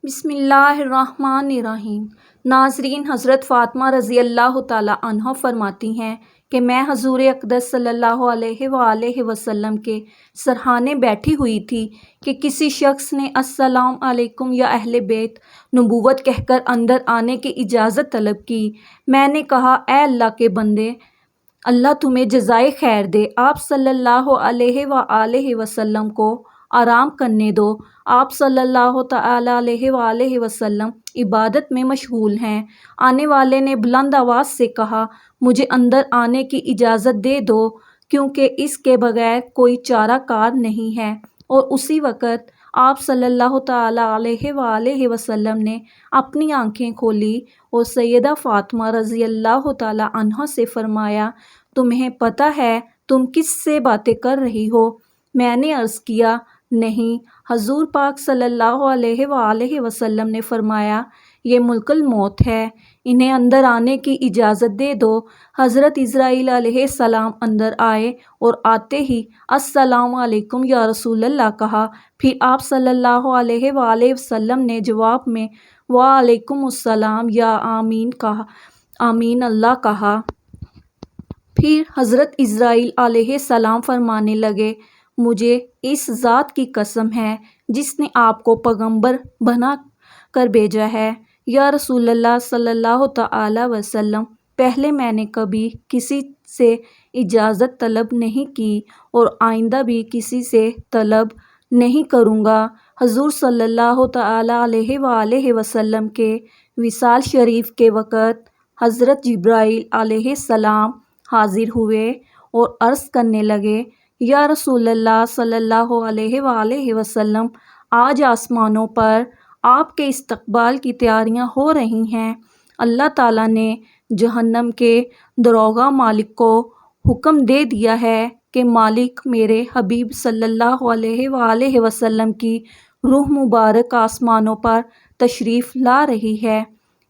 بسم اللہ الرحمن الرحیم۔ ناظرین، حضرت فاطمہ رضی اللہ تعالیٰ عنہا فرماتی ہیں کہ میں حضور اقدس صلی اللہ علیہ وآلہ وسلم کے سرہانے بیٹھی ہوئی تھی کہ کسی شخص نے السلام علیکم یا اہل بیت نبوت کہہ کر اندر آنے کی اجازت طلب کی۔ میں نے کہا، اے اللہ کے بندے، اللہ تمہیں جزائے خیر دے، آپ صلی اللہ علیہ وآلہ وسلم کو آرام کرنے دو۔ آپ صلی اللہ تعالیٰ علیہ وآلہ وسلم عبادت میں مشغول ہیں۔ آنے والے نے بلند آواز سے کہا، مجھے اندر آنے کی اجازت دے دو، کیونکہ اس کے بغیر کوئی چارہ کار نہیں ہے۔ اور اسی وقت آپ صلی اللہ تعالیٰ علیہ وآلہ وسلم نے اپنی آنکھیں کھولیں اور سیدہ فاطمہ رضی اللہ تعالیٰ عنہا سے فرمایا، تمہیں پتہ ہے تم کس سے باتیں کر رہی ہو؟ میں نے عرض کیا، نہیں۔ حضور پاک صلی اللہ علیہ وآلہ وسلم نے فرمایا، یہ ملک الموت ہے، انہیں اندر آنے کی اجازت دے دو۔ حضرت اسرائیل علیہ السلام اندر آئے اور آتے ہی السلام علیکم یا رسول اللہ کہا۔ پھر آپ صلی اللہ علیہ وآلہ وسلم نے جواب میں وعلیکم السلام یا آمین کہا، آمین اللہ کہا۔ پھر حضرت اسرائیل علیہ السلام فرمانے لگے، مجھے اس ذات کی قسم ہے جس نے آپ کو پیغمبر بنا کر بھیجا ہے، یا رسول اللہ صلی اللہ تعالیٰ وسلم، پہلے میں نے کبھی کسی سے اجازت طلب نہیں کی اور آئندہ بھی کسی سے طلب نہیں کروں گا۔ حضور صلی اللہ تعالیٰ علیہ وآلہ وسلم کے وصال شریف کے وقت حضرت جبرائیل علیہ السلام حاضر ہوئے اور عرض کرنے لگے، یا رسول اللہ صلی اللہ علیہ وآلہ وسلم، آج آسمانوں پر آپ کے استقبال کی تیاریاں ہو رہی ہیں۔ اللہ تعالیٰ نے جہنم کے داروغہ مالک کو حکم دے دیا ہے کہ مالک میرے حبیب صلی اللہ علیہ وآلہ وسلم کی روح مبارک آسمانوں پر تشریف لا رہی ہے۔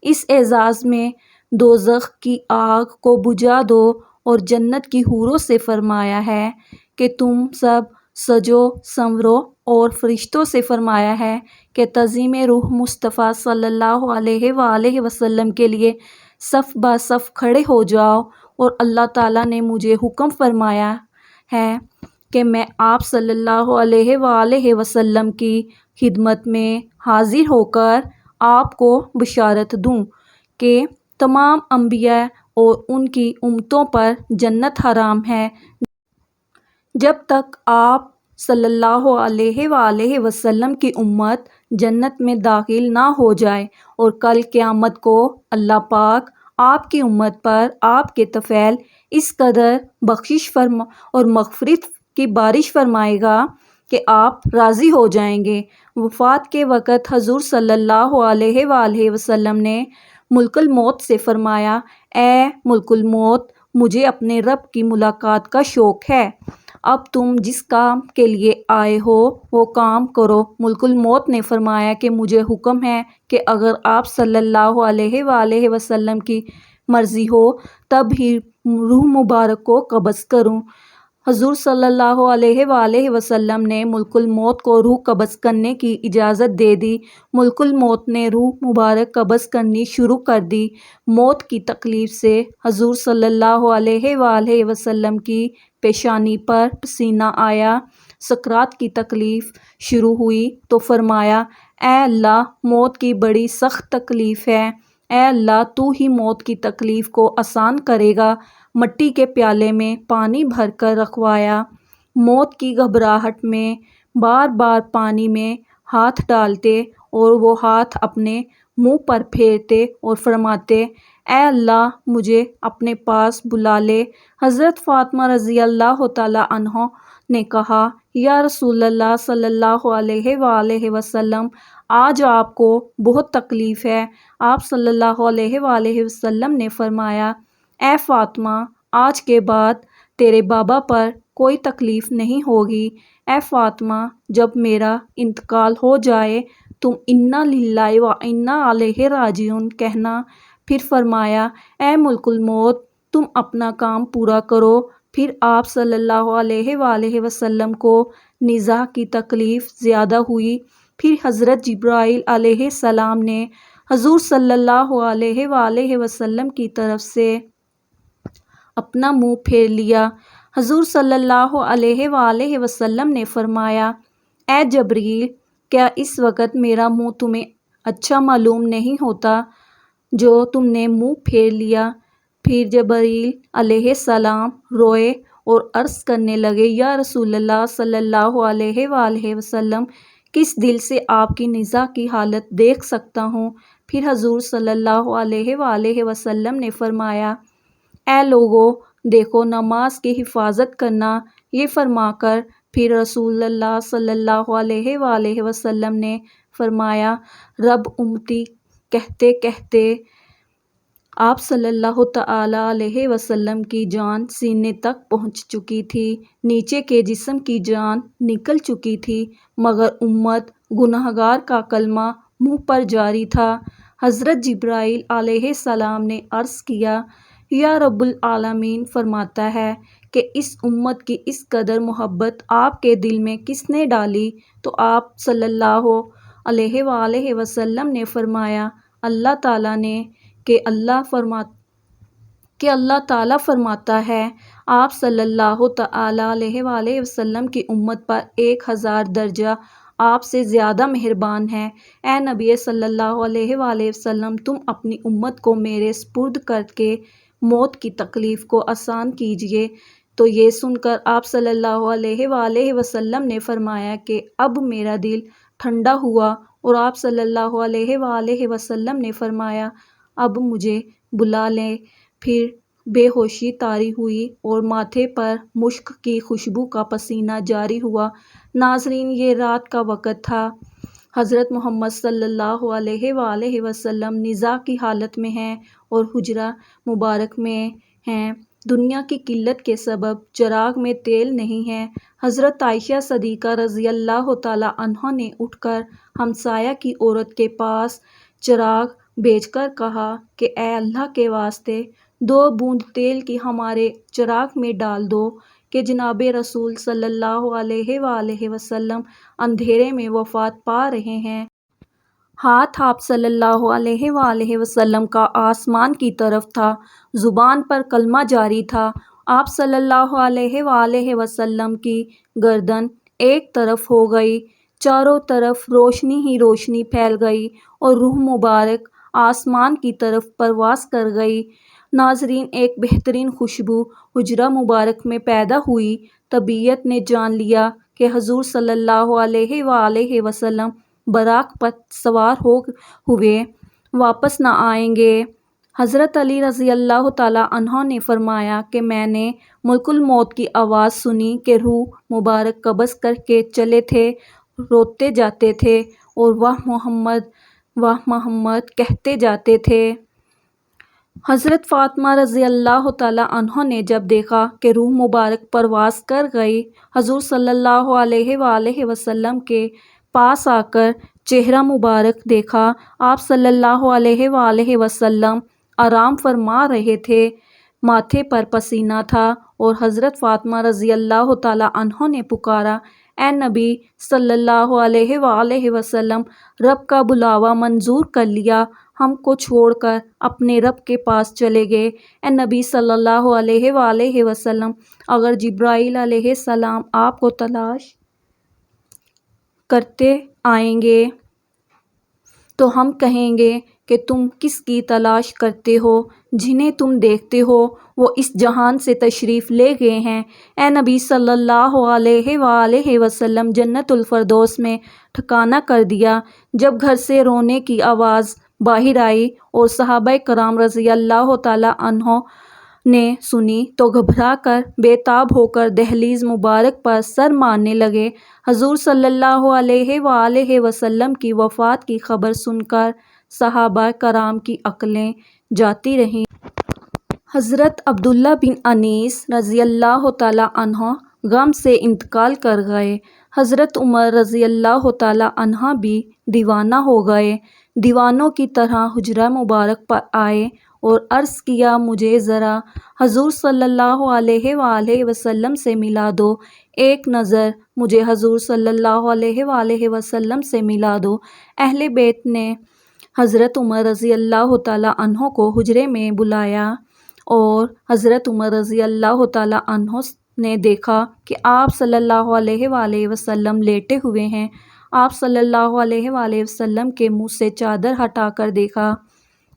اس اعزاز میں دوزخ کی آگ کو بجھا دو اور جنت کی حوروں سے فرمایا ہے کہ تم سب سجو سنورو، اور فرشتوں سے فرمایا ہے کہ تعظیم روح مصطفیٰ صلی اللہ علیہ وآلہ وسلم کے لیے صف بہ صف کھڑے ہو جاؤ، اور اللہ تعالیٰ نے مجھے حکم فرمایا ہے کہ میں آپ صلی اللہ علیہ وآلہ وسلم کی خدمت میں حاضر ہو کر آپ کو بشارت دوں کہ تمام انبیاء اور ان کی امتوں پر جنت حرام ہے جب تک آپ صلی اللہ علیہ وآلہ وسلم کی امت جنت میں داخل نہ ہو جائے، اور کل قیامت کو اللہ پاک آپ کی امت پر آپ کے طفیل اس قدر بخشش اور مغفرت کی بارش فرمائے گا کہ آپ راضی ہو جائیں گے۔ وفات کے وقت حضور صلی اللہ علیہ وآلہ وسلم نے ملک الموت سے فرمایا، اے ملک الموت، مجھے اپنے رب کی ملاقات کا شوق ہے، اب تم جس کام کے لیے آئے ہو وہ کام کرو۔ ملک الموت نے فرمایا کہ مجھے حکم ہے کہ اگر آپ صلی اللہ علیہ وآلہ وسلم کی مرضی ہو تب ہی روح مبارک کو قبض کروں۔ حضور صلی اللہ علیہ وآلہ وسلم نے ملک الموت کو روح قبض کرنے کی اجازت دے دی۔ ملک الموت نے روح مبارک قبض کرنی شروع کر دی۔ موت کی تکلیف سے حضور صلی اللہ علیہ وآلہ وسلم کی پیشانی پر پسینہ آیا۔ سکرات کی تکلیف شروع ہوئی تو فرمایا، اے اللہ، موت کی بڑی سخت تکلیف ہے، اے اللہ تو ہی موت کی تکلیف کو آسان کرے گا۔ مٹی کے پیالے میں پانی بھر کر رکھوایا۔ موت کی گھبراہٹ میں بار بار پانی میں ہاتھ ڈالتے اور وہ ہاتھ اپنے منہ پر پھیرتے اور فرماتے، اے اللہ مجھے اپنے پاس بلا لے۔ حضرت فاطمہ رضی اللہ تعالیٰ عنہا نے کہا، یا رسول اللہ صلی اللہ علیہ وآلہ وسلم، آج آپ کو بہت تکلیف ہے۔ آپ صلی اللہ علیہ وآلہ وسلم نے فرمایا، اے فاطمہ، آج کے بعد تیرے بابا پر کوئی تکلیف نہیں ہوگی۔ اے فاطمہ، جب میرا انتقال ہو جائے تم انا للہ و انا الیہ راجعون کہنا۔ پھر فرمایا، اے ملک الموت، تم اپنا کام پورا کرو۔ پھر آپ صلی اللہ علیہ وآلہ وسلم کو نزاع کی تکلیف زیادہ ہوئی پھر حضرت جبرائیل علیہ السلام نے حضور صلی اللہ علیہ وآلہ وسلم کی طرف سے اپنا منہ پھیر لیا۔ حضور صلی اللہ علیہ وآلہ وسلم نے فرمایا، اے جبرائیل، کیا اس وقت میرا منہ تمہیں اچھا معلوم نہیں ہوتا جو تم نے منہ پھیر لیا؟ پھر جبرائیل علیہ السلام روئے اور عرض کرنے لگے، یا رسول اللہ صلی اللہ علیہ وآلہ وسلم، کس دل سے آپ کی نزاع کی حالت دیکھ سکتا ہوں؟ پھر حضور صلی اللہ علیہ وآلہ وسلم نے فرمایا، اے لوگو، دیکھو نماز کی حفاظت کرنا۔ یہ فرما کر پھر رسول اللہ صلی اللہ علیہ وآلہ وسلم نے فرمایا، رب امتی کہتے کہتے آپ صلی اللہ تعالی علیہ وسلم کی جان سینے تک پہنچ چکی تھی، نیچے کے جسم کی جان نکل چکی تھی، مگر امت گنہگار کا کلمہ منہ پر جاری تھا۔ حضرت جبرائیل علیہ السلام نے عرض کیا، یا رب العالمین فرماتا ہے کہ اس امت کی اس قدر محبت آپ کے دل میں کس نے ڈالی؟ تو آپ صلی اللہ علیہ وآلہ وسلم نے فرمایا، اللہ تعالیٰ نے، کہ اللہ تعالیٰ فرماتا ہے، آپ صلی اللہ تعالی علیہ وآلہ وسلم کی امت پر 1000 درجہ آپ سے زیادہ مہربان ہے۔ اے نبی صلی اللہ علیہ وآلہ وسلم، تم اپنی امت کو میرے سپرد کر کے موت کی تکلیف کو آسان کیجیے۔ تو یہ سن کر آپ صلی اللہ علیہ وآلہ وسلم نے فرمایا کہ اب میرا دل ٹھنڈا ہوا، اور آپ صلی اللہ علیہ وآلہ وسلم نے فرمایا، اب مجھے بلا لیں۔ پھر بے ہوشی طاری ہوئی اور ماتھے پر مشک کی خوشبو کا پسینہ جاری ہوا۔ ناظرین، یہ رات کا وقت تھا۔ حضرت محمد صلی اللہ علیہ وآلہ وسلم نزاع کی حالت میں ہیں اور حجرہ مبارک میں ہیں۔ دنیا کی قلت کے سبب چراغ میں تیل نہیں ہے۔ حضرت عائشہ صدیقہ رضی اللہ تعالی عنہا نے اٹھ کر ہمسایہ کی عورت کے پاس چراغ بھیج کر کہا کہ اے اللہ کے واسطے 2 بوند تیل کی ہمارے چراغ میں ڈال دو کہ جناب رسول صلی اللہ علیہ وآلہ وسلم اندھیرے میں وفات پا رہے ہیں۔ ہاتھ آپ صلی اللہ علیہ وآلہ وسلم کا آسمان کی طرف تھا، زبان پر کلمہ جاری تھا۔ آپ صلی اللہ علیہ وآلہ وسلم کی گردن ایک طرف ہو گئی، چاروں طرف روشنی ہی روشنی پھیل گئی اور روح مبارک آسمان کی طرف پرواز کر گئی۔ ناظرین، ایک بہترین خوشبو حجرہ مبارک میں پیدا ہوئی۔ طبیعت نے جان لیا کہ حضور صلی اللہ علیہ وآلہ وسلم براق پر سوار ہوئے واپس نہ آئیں گے۔ حضرت علی رضی اللہ تعالی عنہ نے فرمایا کہ میں نے ملک الموت کی آواز سنی کہ روح مبارک قبض کر کے چلے تھے، روتے جاتے تھے اور واہ محمد کہتے جاتے تھے۔ حضرت فاطمہ رضی اللہ تعالی عنہا نے جب دیکھا کہ روح مبارک پرواز کر گئی، حضور صلی اللہ علیہ وآلہ وسلم کے پاس آ کر چہرہ مبارک دیکھا۔ آپ صلی اللہ علیہ وآلہ وسلم آرام فرما رہے تھے، ماتھے پر پسینہ تھا، اور حضرت فاطمہ رضی اللہ تعالی عنہا نے پکارا، اے نبی صلی اللہ علیہ وآلہ وسلم، رب کا بلاوا منظور کر لیا، ہم کو چھوڑ کر اپنے رب کے پاس چلے گئے۔ اے نبی صلی اللہ علیہ وآلہ وسلم، اگر جبرائیل علیہ السلام آپ کو تلاش کرتے آئیں گے تو ہم کہیں گے کہ تم کس کی تلاش کرتے ہو؟ جنہیں تم دیکھتے ہو وہ اس جہان سے تشریف لے گئے ہیں۔ اے نبی صلی اللہ علیہ وآلہ وسلم، جنت الفردوس میں ٹھکانہ کر دیا۔ جب گھر سے رونے کی آواز باہر آئی اور صحابہ کرام رضی اللہ تعالی عنہم نے سنی تو گھبرا کر بے تاب ہو کر دہلیز مبارک پر سر مارنے لگے۔ حضور صلی اللہ علیہ وآلہ وسلم کی وفات کی خبر سن کر صحابہ کرام کی عقلیں جاتی رہیں۔ حضرت عبداللہ بن انیس رضی اللہ تعالی عنہ غم سے انتقال کر گئے۔ حضرت عمر رضی اللہ تعالی عنہ بھی دیوانہ ہو گئے۔ دیوانوں کی طرح حجرہ مبارک پر آئے اور عرض کیا، مجھے ذرا حضور صلی اللہ علیہ وآلہ وسلم سے ملا دو۔ ایک نظر مجھے حضور صلی اللہ علیہ وآلہ وسلم سے ملا دو۔ اہل بیت نے حضرت عمر رضی اللہ تعالیٰ عنہ کو حجرے میں بلایا اور حضرت عمر رضی اللہ تعالیٰ عنہ نے دیکھا کہ آپ صلی اللہ علیہ وآلہ وسلم لیٹے ہوئے ہیں۔ آپ صلی اللہ علیہ وآلہ وسلم کے منہ سے چادر ہٹا کر دیکھا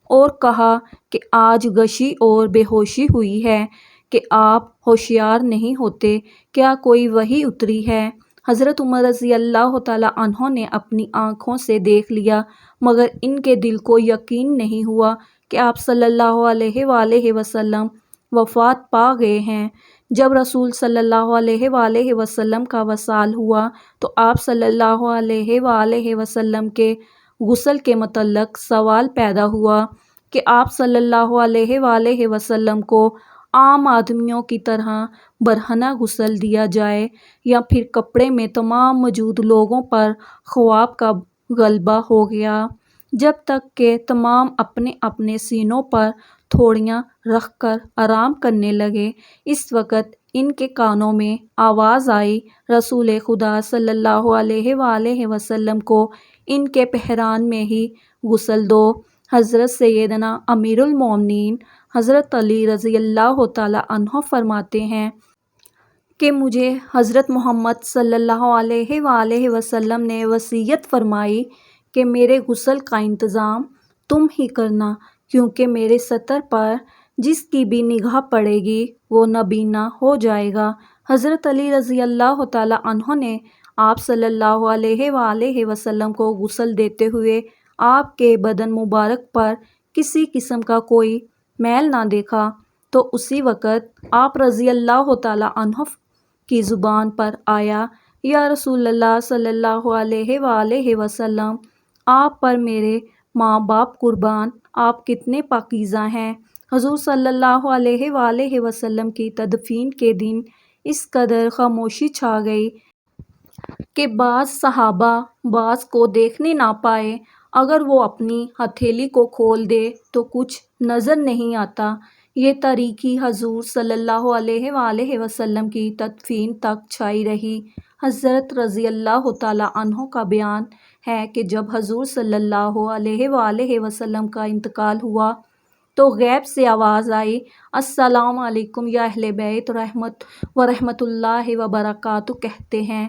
اور کہا کہ آج غشی اور بے ہوشی ہوئی ہے کہ آپ ہوشیار نہیں ہوتے، کیا کوئی وحی اتری ہے؟ حضرت عمر رضی اللہ تعالیٰ عنہ نے اپنی آنکھوں سے دیکھ لیا مگر ان کے دل کو یقین نہیں ہوا کہ آپ صلی اللہ علیہ وآلہ وسلم وفات پا گئے ہیں۔ جب رسول صلی اللہ علیہ وآلہ وسلم کا وصال ہوا تو آپ صلی اللہ علیہ وآلہ وسلم کے غسل کے متعلق سوال پیدا ہوا کہ آپ صلی اللہ علیہ وآلہ وسلم کو عام آدمیوں کی طرح برہنہ غسل دیا جائے یا پھر کپڑے میں تمام موجود لوگوں پر خواب کا غلبہ ہو گیا، جب تک کہ تمام اپنے اپنے سینوں پر تھوڑیاں رکھ کر آرام کرنے لگے۔ اس وقت ان کے کانوں میں آواز آئی، رسول خدا صلی اللہ علیہ وآلہ وسلم کو ان کے بحران میں ہی غسل دو۔ حضرت سیدنا امیر المومنین حضرت علی رضی اللہ تعالیٰ عنہ فرماتے ہیں کہ مجھے حضرت محمد صلی اللہ علیہ وآلہ وسلم نے وصیت فرمائی کہ میرے غسل کا انتظام تم ہی کرنا، کیونکہ میرے سطر پر جس کی بھی نگاہ پڑے گی وہ نابینا ہو جائے گا۔ حضرت علی رضی اللہ تعالیٰ عنہ نے آپ صلی اللہ علیہ وآلہ وسلم کو غسل دیتے ہوئے آپ کے بدن مبارک پر کسی قسم کا کوئی میل نہ دیکھا، تو اسی وقت آپ رضی اللہ تعالیٰ عنہ کی زبان پر آیا، یا رسول اللہ صلی اللہ علیہ وآلہ وسلم، آپ پر میرے ماں باپ قربان، آپ کتنے پاکیزہ ہیں۔ حضور صلی اللہ علیہ وآلہ وسلم کی تدفین کے دن اس قدر خاموشی چھا گئی کہ بعض صحابہ بعض کو دیکھنے نہ پائے۔ اگر وہ اپنی ہتھیلی کو کھول دے تو کچھ نظر نہیں آتا۔ یہ تاریکی حضور صلی اللہ علیہ وآلہ وسلم کی تدفین تک چھائی رہی۔ حضرت رضی اللہ تعالیٰ عنہ کا بیان ہے کہ جب حضور صلی اللہ علیہ وآلہ وسلم کا انتقال ہوا تو غیب سے آواز آئی، السلام علیکم یا اہل بیت رحمت اللہ وبرکاتہ۔ کہتے ہیں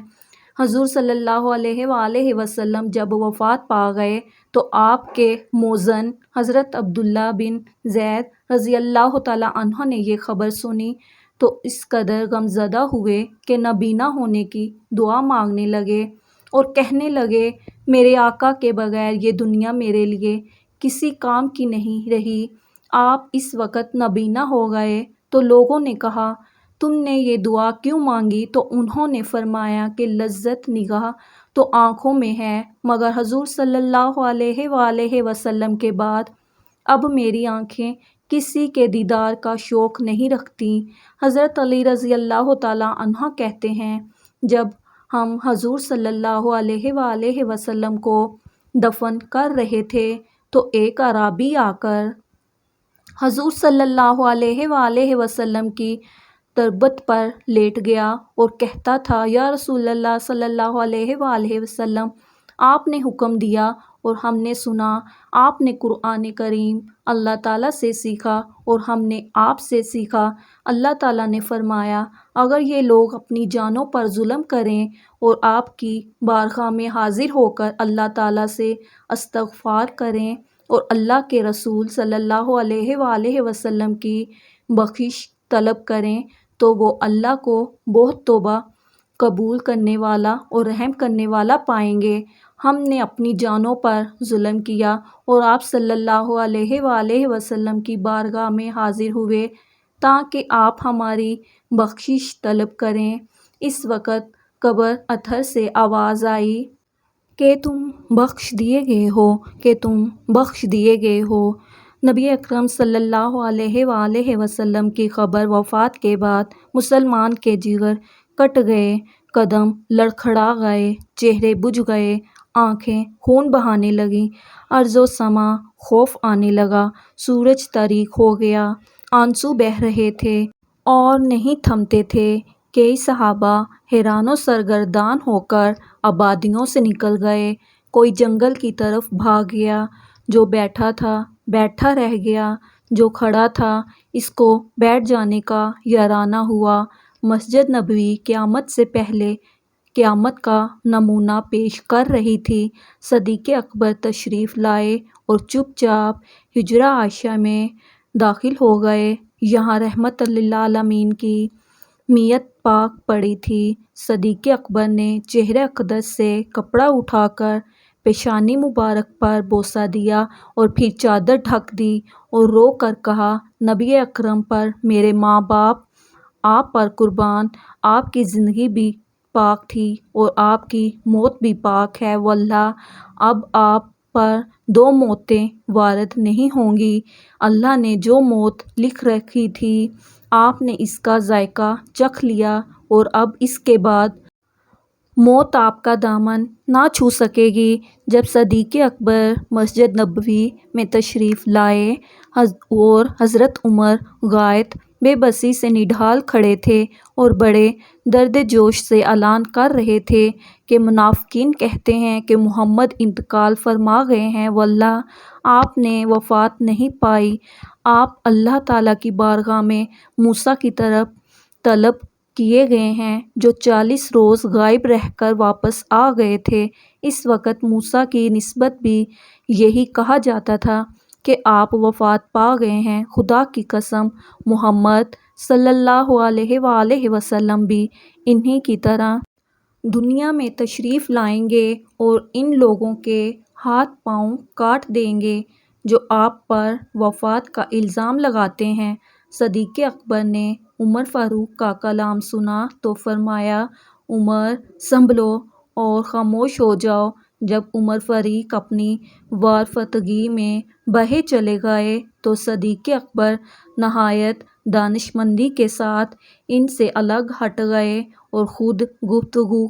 حضور صلی اللہ علیہ وآلہ وسلم جب وفات پا گئے تو آپ کے موذن حضرت عبداللہ بن زید رضی اللہ تعالیٰ عنہ نے یہ خبر سنی تو اس قدر غمزدہ ہوئے کہ نابینا ہونے کی دعا مانگنے لگے اور کہنے لگے، میرے آقا کے بغیر یہ دنیا میرے لیے کسی کام کی نہیں رہی۔ آپ اس وقت نابینا ہو گئے تو لوگوں نے کہا، تم نے یہ دعا کیوں مانگی؟ تو انہوں نے فرمایا کہ لذت نگاہ تو آنکھوں میں ہے، مگر حضور صلی اللہ علیہ وآلہ وسلم کے بعد اب میری آنکھیں کسی کے دیدار کا شوق نہیں رکھتی۔ حضرت علی رضی اللہ تعالیٰ عنہ کہتے ہیں، جب ہم حضور صلی اللہ علیہ وآلہ وسلم کو دفن کر رہے تھے تو ایک اعرابی آ کر حضور صلی اللہ علیہ وآلہ وسلم کی تربت پر لیٹ گیا اور کہتا تھا، یا رسول اللہ صلی اللہ علیہ وآلہ وسلم، آپ نے حکم دیا اور ہم نے سنا، آپ نے قرآن کریم اللہ تعالیٰ سے سیکھا اور ہم نے آپ سے سیکھا۔ اللہ تعالیٰ نے فرمایا، اگر یہ لوگ اپنی جانوں پر ظلم کریں اور آپ کی بارگاہ میں حاضر ہو کر اللہ تعالیٰ سے استغفار کریں اور اللہ کے رسول صلی اللہ علیہ وآلہ وسلم کی بخشش طلب کریں تو وہ اللہ کو بہت توبہ قبول کرنے والا اور رحم کرنے والا پائیں گے۔ ہم نے اپنی جانوں پر ظلم کیا اور آپ صلی اللہ علیہ وآلہ وسلم کی بارگاہ میں حاضر ہوئے تاکہ آپ ہماری بخشش طلب کریں۔ اس وقت قبر اتھر سے آواز آئی کہ تم بخش دیے گئے ہو، کہ تم بخش دیے گئے ہو۔ نبی اکرم صلی اللہ علیہ وآلہ وسلم کی خبر وفات کے بعد مسلمان کے جگر کٹ گئے، قدم لڑکھڑا گئے، چہرے بجھ گئے، آنکھیں خون بہانے لگیں، ارض و سما خوف آنے لگا، سورج تاریک ہو گیا، آنسو بہہ رہے تھے اور نہیں تھمتے تھے۔ کئی صحابہ حیران و سرگردان ہو کر آبادیوں سے نکل گئے۔ کوئی جنگل کی طرف بھاگ گیا، جو بیٹھا تھا بیٹھا رہ گیا، جو کھڑا تھا اس کو بیٹھ جانے کا یارانہ ہوا۔ مسجد نبوی قیامت سے پہلے قیامت کا نمونہ پیش کر رہی تھی۔ صدیق اکبر تشریف لائے اور چپ چاپ حجرہ عائشہ میں داخل ہو گئے۔ یہاں رحمت للعالمین کی میت پاک پڑی تھی۔ صدیق اکبر نے چہرہ اقدس سے کپڑا اٹھا کر پیشانی مبارک پر بوسہ دیا اور پھر چادر ڈھک دی اور رو کر کہا، نبی اکرم پر میرے ماں باپ آپ پر قربان، آپ کی زندگی بھی پاک تھی اور آپ کی موت بھی پاک ہے، واللہ اب آپ پر دو موتیں وارد نہیں ہوں گی۔ اللہ نے جو موت لکھ رکھی تھی آپ نے اس کا ذائقہ چکھ لیا اور اب اس کے بعد موت آپ کا دامن نہ چھو سکے گی۔ جب صدیق اکبر مسجد نبوی میں تشریف لائے اور حضرت عمر غائط بے بسی سے نڈھال کھڑے تھے اور بڑے درد جوش سے اعلان کر رہے تھے کہ منافقین کہتے ہیں کہ محمد انتقال فرما گئے ہیں، واللہ آپ نے وفات نہیں پائی، آپ اللہ تعالیٰ کی بارگاہ میں موسیٰ کی طرح طلب کیے گئے ہیں جو 40 روز غائب رہ کر واپس آ گئے تھے۔ اس وقت موسیٰ کی نسبت بھی یہی کہا جاتا تھا کہ آپ وفات پا گئے ہیں۔ خدا کی قسم محمد صلی اللہ علیہ وآلہ وسلم بھی انہی کی طرح دنیا میں تشریف لائیں گے اور ان لوگوں کے ہاتھ پاؤں کاٹ دیں گے جو آپ پر وفات کا الزام لگاتے ہیں۔ صدیق اکبر نے عمر فاروق کا کلام سنا تو فرمایا، عمر سنبھلو اور خاموش ہو جاؤ۔ جب عمر فاروق اپنی وارفتگی میں بہے چلے گئے تو صدیق اکبر نہایت دانشمندی کے ساتھ ان سے الگ ہٹ گئے اور خود گفتگو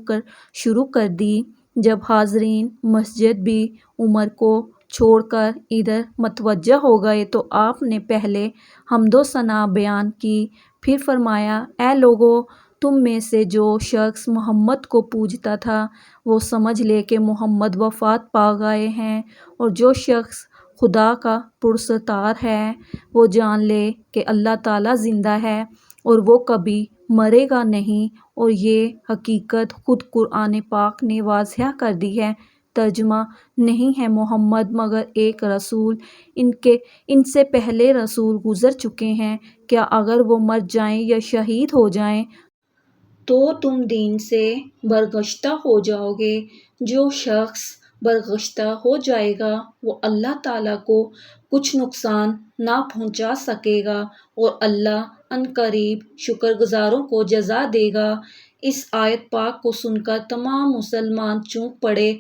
شروع کر دی۔ جب حاضرین مسجد بھی عمر کو چھوڑ کر ادھر متوجہ ہو گئے تو آپ نے پہلے حمد و ثنا بیان کی، پھر فرمایا، اے لوگو، تم میں سے جو شخص محمد کو پوجتا تھا وہ سمجھ لے کہ محمد وفات پا گئے ہیں، اور جو شخص خدا کا پرستار ہے وہ جان لے کہ اللہ تعالیٰ زندہ ہے اور وہ کبھی مرے گا نہیں، اور یہ حقیقت خود قرآن پاک نے واضح کر دی ہے۔ ترجمہ، نہیں ہے محمد مگر ایک رسول، ان سے پہلے رسول گزر چکے ہیں، کیا اگر وہ مر جائیں یا شہید ہو جائیں تو تم دین سے برگشتہ ہو جاؤ گے؟ جو شخص برگشتہ ہو جائے گا وہ اللہ تعالیٰ کو کچھ نقصان نہ پہنچا سکے گا اور اللہ عنقریب شکر گزاروں کو جزا دے گا۔ اس آیت پاک کو سن کر تمام مسلمان چونک پڑے۔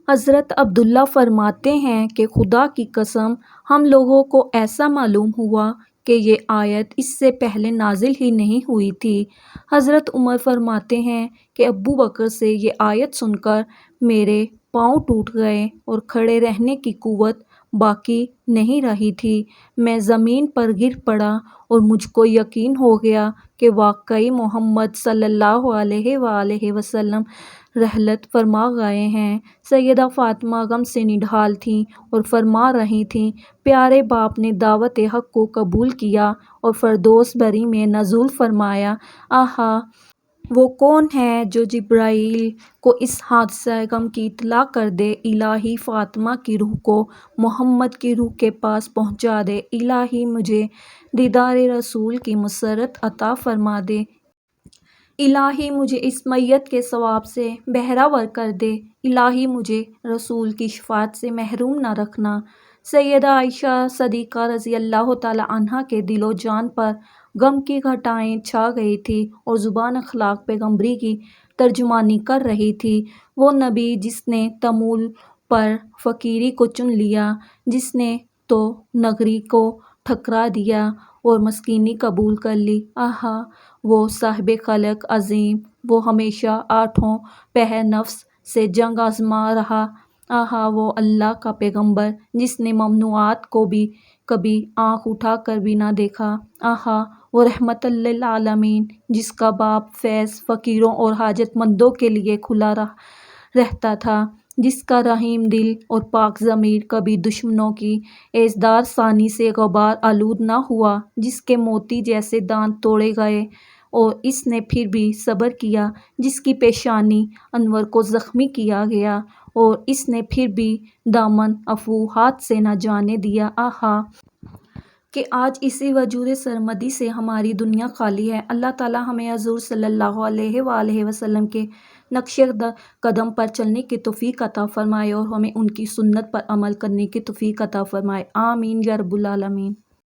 حضرت عبداللہ فرماتے ہیں کہ خدا کی قسم ہم لوگوں کو ایسا معلوم ہوا کہ یہ آیت اس سے پہلے نازل ہی نہیں ہوئی تھی۔ حضرت عمر فرماتے ہیں کہ ابو بکر سے یہ آیت سن کر میرے پاؤں ٹوٹ گئے اور کھڑے رہنے کی قوت باقی نہیں رہی تھی، میں زمین پر گر پڑا اور مجھ کو یقین ہو گیا کہ واقعی محمد صلی اللہ علیہ وآلہ وسلم رحلت فرما گئے ہیں۔ سیدہ فاطمہ غم سے نڈھال تھیں اور فرما رہی تھیں، پیارے باپ نے دعوت حق کو قبول کیا اور فردوس بری میں نزول فرمایا۔ آہا! وہ کون ہے جو جبرائیل کو اس حادثہ غم کی اطلاع کر دے؟ الہی فاطمہ کی روح کو محمد کی روح کے پاس پہنچا دے۔ الہی مجھے دیدار رسول کی مسرت عطا فرما دے۔ الہی مجھے اس میت کے ثواب سے بہرہ کر دے۔ الہی مجھے رسول کی شفاعت سے محروم نہ رکھنا۔ سیدہ عائشہ صدیقہ رضی اللہ تعالیٰ عنہا کے دل و جان پر غم کی گھٹائیں چھا گئی تھیں اور زبان اخلاق پیغمبری کی ترجمانی کر رہی تھی۔ وہ نبی جس نے تمول پر فقیری کو چن لیا، جس نے تو نگری کو ٹھکرا دیا اور مسکینی قبول کر لی۔ آہا! وہ صاحب خلق عظیم، وہ ہمیشہ آٹھوں پہر نفس سے جنگ آزما رہا، آہا وہ اللہ کا پیغمبر جس نے ممنوعات کو بھی کبھی آنکھ اٹھا کر بھی نہ دیکھا۔ آہا وہ رحمت للعالمین جس کا باب فیض فقیروں اور حاجت مندوں کے لیے کھلا رہتا تھا، جس کا رحیم دل اور پاک ضمیر کبھی دشمنوں کی ایذدار ثانی سے غبار آلود نہ ہوا، جس کے موتی جیسے دانت توڑے گئے اور اس نے پھر بھی صبر کیا، جس کی پیشانی انور کو زخمی کیا گیا اور اس نے پھر بھی دامن عفو ہاتھ سے نہ جانے دیا۔ آہا کہ آج اسی وجود سرمدی سے ہماری دنیا خالی ہے۔ اللہ تعالیٰ ہمیں حضور صلی اللہ علیہ وآلہ وسلم کے نقش قدم پر چلنے کی توفیق عطا فرمائے اور ہمیں ان کی سنت پر عمل کرنے کی توفیق عطا فرمائے۔ آمین یا رب العالمین۔